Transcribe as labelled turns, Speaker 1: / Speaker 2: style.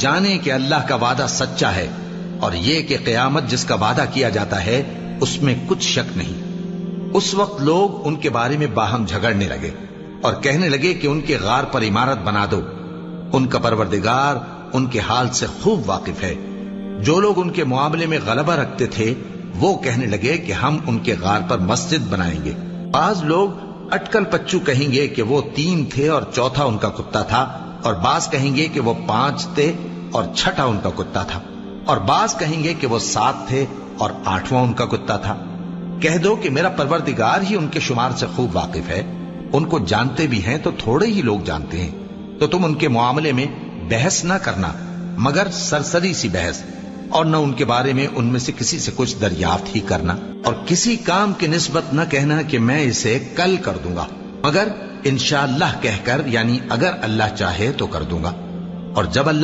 Speaker 1: जाने कि अल्लाह का वादा सच्चा है और ये कि क़यामत जिसका वादा किया जाता है उसमें कुछ शक नहीं। उस वक्त लोग उनके बारे में बाहम झगड़ने लगे और कहने लगे कि उनके गार पर इमारत बना दो। उनका परवरदिगार उनके हाल से खूब वाकिफ है। जो लोग उनके मुआमले में गलबा रखते थे वो कहने लगे कि हम उनके गार पर मस्जिद बनाएंगे। बाज लोग अटकल पच्चू कहेंगे कि वो 3 थे और चौथा उनका कुत्ता था, और बाज कहेंगे कि वो 5 थे और छठा उनका कुत्ता था, और बाज कहेंगे कि वो 7 थे और 8वां उनका कुत्ता था। कह दो कि मेरा परवरदिगार ही उनके शुमार से खूब वाकिफ है। उनको जानते भी हैं तो थोड़े ही लोग जानते हैं। तो तुम उनके मुआमले में बहस न करना मगर सरसरी सी बहस, और न उनके बारे में उनमें से किसी से कुछ दरियाफ्त ही करना, और किसी काम की निस्बत न कहना कि मैं इसे कल कर दूंगा, मगर इंशाअल्लाह कहकर, यानी अगर अल्लाह चाहे तो कर दूंगा। और जब अल्लाह